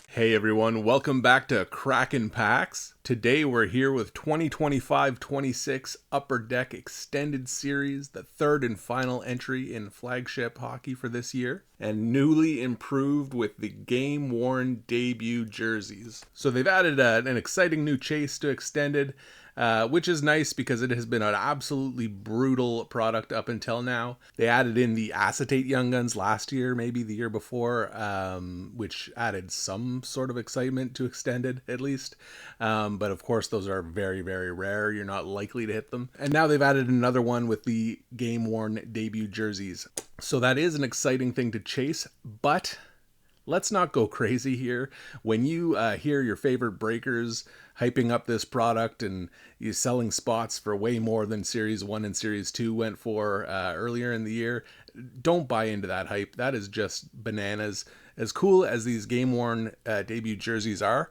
Hey everyone, welcome back to Kraken Packs. Today we're here with 2025-26 Upper Deck Extended Series, the third and final entry in flagship hockey for this year, and newly improved with the game-worn debut jerseys. So they've added an exciting new chase to Extended, which is nice because it has been an absolutely brutal product up until now. They added in the acetate Young Guns last year, maybe the year before, which added some sort of excitement to Extended, at least. But of course, those are very, very rare. You're not likely to hit them. And now they've added another one with the game-worn debut jerseys. So that is an exciting thing to chase, but let's not go crazy here. When you hear your favorite breakers hyping up this product and you selling spots for way more than Series 1 and Series 2 went for earlier in the year, don't buy into that hype. That is just bananas. As cool as these game-worn debut jerseys are,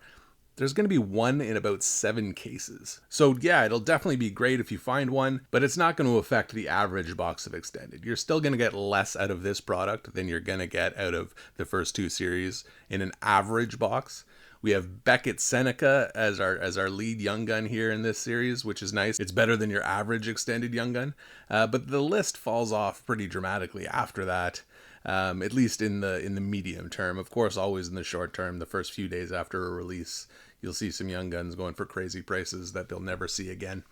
there's going to be one in about 7 cases. So yeah, it'll definitely be great if you find one, but it's not going to affect the average box of Extended. You're still going to get less out of this product than you're going to get out of the first 2 series in an average box. We have Beckett Seneca as our lead Young Gun here in this series, which is nice. It's better than your average Extended Young Gun, but the list falls off pretty dramatically after that. At least in the medium term. Of course, always in the short term, the first few days after a release, you'll see some Young Guns going for crazy prices that they'll never see again.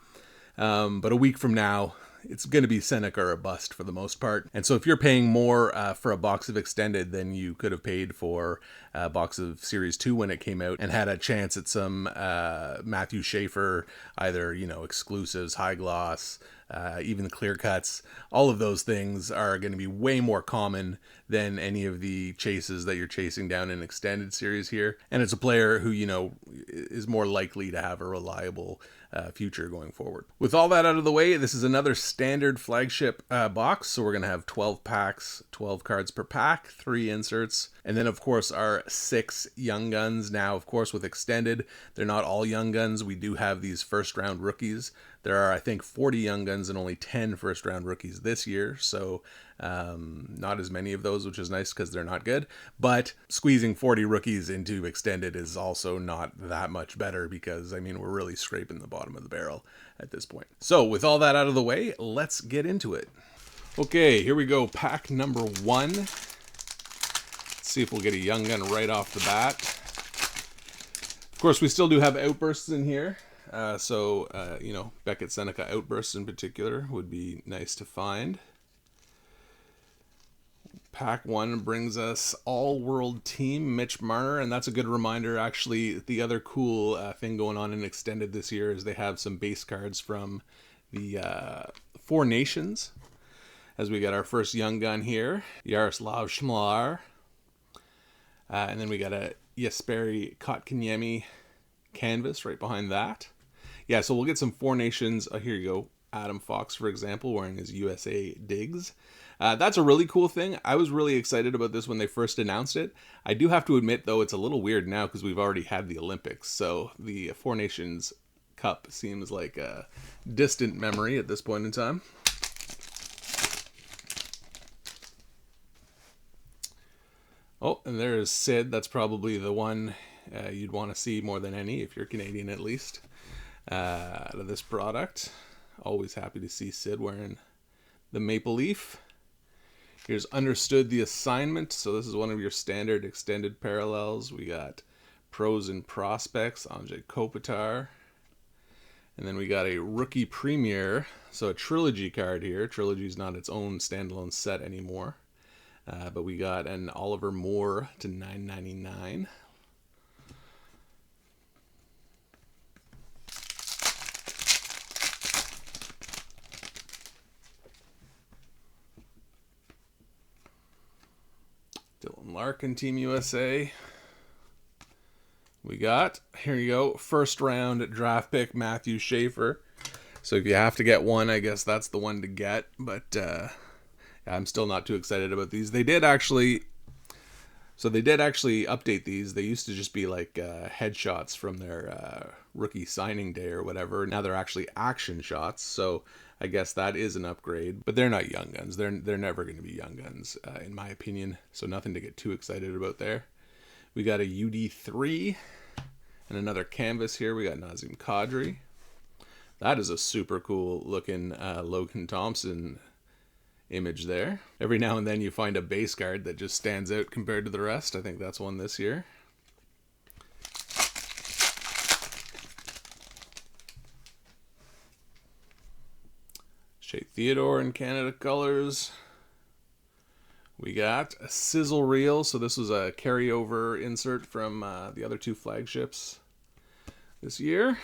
But a week from now, it's going to be Seneca or a bust for the most part. And so if you're paying more for a box of Extended than you could have paid for a box of Series 2 when it came out and had a chance at some Matthew Schaefer, either, exclusives, high gloss, even clear cuts, all of those things are going to be way more common than any of the chases that you're chasing down in Extended Series here. And it's a player who, is more likely to have a reliable future going forward. With all that out of the way, this is another standard flagship box. So we're going to have 12 packs, 12 cards per pack, 3 inserts, and then of course our 6 Young Guns. Now, of course, with Extended, they're not all Young Guns. We do have these first round rookies. There are, I think, 40 Young Guns and only 10 first round rookies this year. So not as many of those, which is nice because they're not good. But squeezing 40 rookies into Extended is also not that much better because, we're really scraping the bottom of the barrel at this point. So with all that out of the way, let's get into it. Okay, here we go. Pack number 1. Let's see if we'll get a Young Gun right off the bat. Of course, we still do have Outbursts in here. Beckett Seneca Outbursts in particular would be nice to find. Pack 1 brings us All-World Team, Mitch Marner, and that's a good reminder. Actually, the other cool thing going on in Extended this year is they have some base cards from the 4 Nations. As we got our first Young Gun here, Yaroslav Schmlar. And then we got a Jesperi Kotkaniemi canvas right behind that. Yeah, so we'll get some 4 Nations. Here you go. Adam Fox, for example, wearing his USA Digs. That's a really cool thing. I was really excited about this when they first announced it. I do have to admit, though, it's a little weird now because we've already had the Olympics. So the 4 Nations Cup seems like a distant memory at this point in time. Oh, and there is Sid. That's probably the one you'd want to see more than any, if you're Canadian at least, out of this product. Always happy to see Sid wearing the Maple Leaf. Here's Understood the Assignment. So this is one of your standard extended parallels. We got Pros and Prospects, Andrzej Kopitar. And then we got a Rookie Premier. So a Trilogy card here. Trilogy's not its own standalone set anymore. But we got an Oliver Moore to $9.99. Dylan Larkin, Team USA. We got, here you go, first round draft pick Matthew Schaefer. So if you have to get one, I guess that's the one to get. But I'm still not too excited about these. They did actually update these. They used to just be like headshots from their rookie signing day or whatever. Now they're actually action shots. So I guess that is an upgrade, but they're not young guns. They're never going to be young guns, in my opinion. So nothing to get too excited about there. We got a UD3 and another canvas here. We got Nazem Kadri. That is a super cool looking Logan Thompson image there. Every now and then you find a base card that just stands out compared to the rest. I think that's one this year. Shea Theodore in Canada colors. We got a sizzle reel. So this was a carryover insert from the other two flagships this year.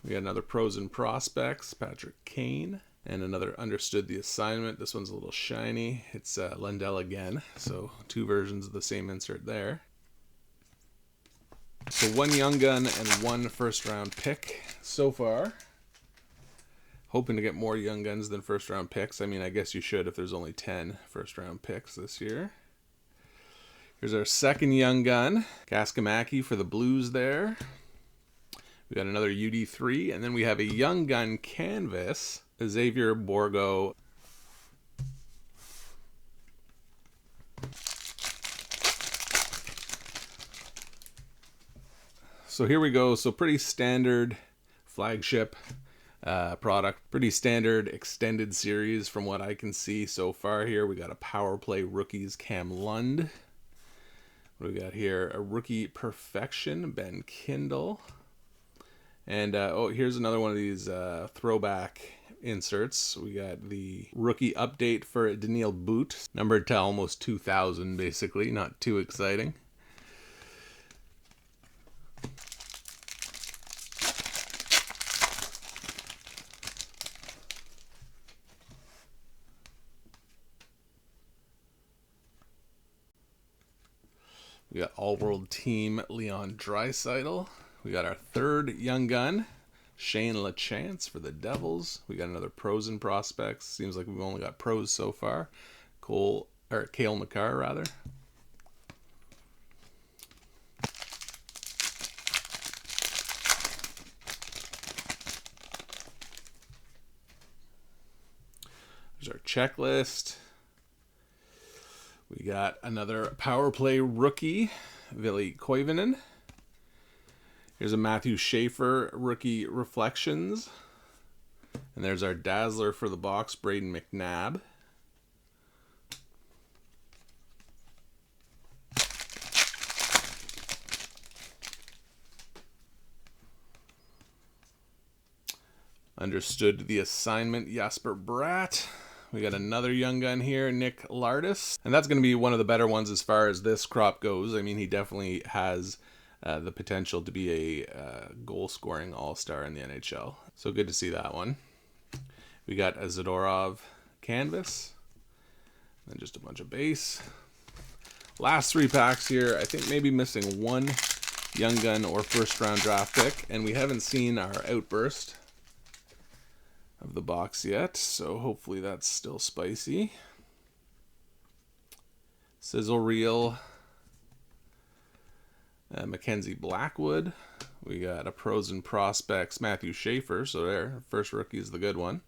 We got another Pros and Prospects, Patrick Kane. And another Understood the Assignment. This one's a little shiny. It's Lundell again. So 2 versions of the same insert there. So 1 young gun and 1 first round pick so far. Hoping to get more young guns than first round picks. I mean, I guess you should if there's only 10 first round picks this year. Here's our second young gun. Kaskamaki for the Blues there. We got another UD3. And then we have a young gun canvas. Xavier Bourgault. So here we go. So pretty standard flagship product. Pretty standard extended series from what I can see so far here. We got a Power Play Rookies Cam Lund. What do we got here? A Rookie Perfection, Ben Kindle. And here's another one of these throwback inserts. We got the rookie update for Daniil Boot, numbered to almost 2,000 basically, not too exciting. We got All-World Team Leon Draisaitl. We got our third young gun, Shane LaChance for the Devils. We got another Pros and Prospects. Seems like we've only got pros so far. Cale Makar, rather. There's our checklist. We got another Power Play rookie, Ville Koivunen. Here's a Matthew Schaefer rookie reflections. And there's our Dazzler for the box, Braden McNabb. Understood the Assignment, Jasper Bratt. We got another young gun here, Nick Lardis. And that's going to be one of the better ones as far as this crop goes. I mean, he definitely has the potential to be a goal-scoring all-star in the NHL. So good to see that one. We got a Zadorov canvas. And just a bunch of base. Last 3 packs here. I think maybe missing 1 young gun or first-round draft pick. And we haven't seen our outburst of the box yet, so hopefully that's still spicy. Sizzle reel, Mackenzie Blackwood. We got a Pros and Prospects Matthew Schaefer, so there, first rookie is the good one.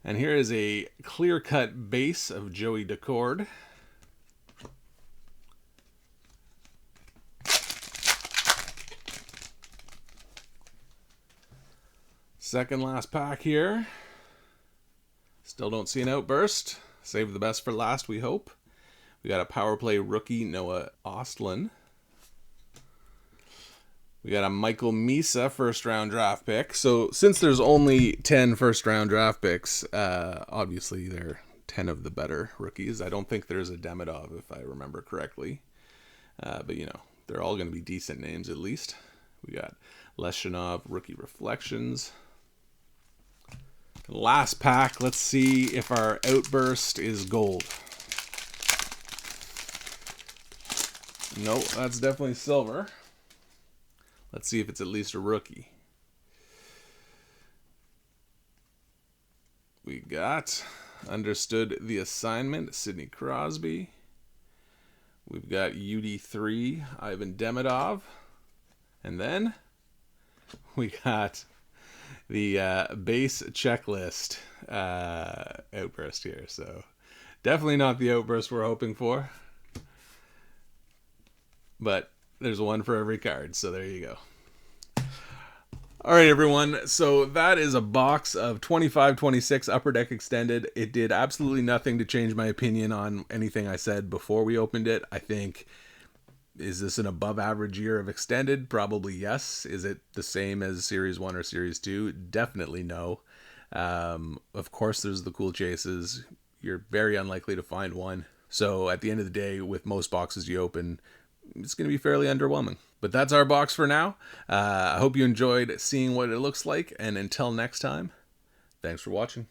And here is a clear-cut base of Joey Daccord. Second last pack here. Still don't see an outburst. Save the best for last, we hope. We got a Power Play rookie, Noah Ostlund. We got a Michael Misa first round draft pick. So since there's only 10 first round draft picks, obviously they're 10 of the better rookies. I don't think there's a Demidov, if I remember correctly. But you know, they're all going to be decent names at least. We got Leshinov rookie reflections. Last pack, let's see if our outburst is gold. Nope, that's definitely silver. Let's see if it's at least a rookie. We got Understood the Assignment, Sidney Crosby. We've got UD3, Ivan Demidov. And then we got base checklist outburst here. So definitely not the outburst we're hoping for, but there's one for every card, so there you go. All right, everyone. So that is a box of 25-26 Upper Deck Extended. It did absolutely nothing to change my opinion on anything I said before we opened it. I think, is this an above average year of Extended? Probably yes. Is it the same as Series 1 or Series 2? Definitely no. Of course, there's the cool chases. You're very unlikely to find one. So at the end of the day, with most boxes you open, it's going to be fairly underwhelming. But that's our box for now. I hope you enjoyed seeing what it looks like. And until next time, thanks for watching.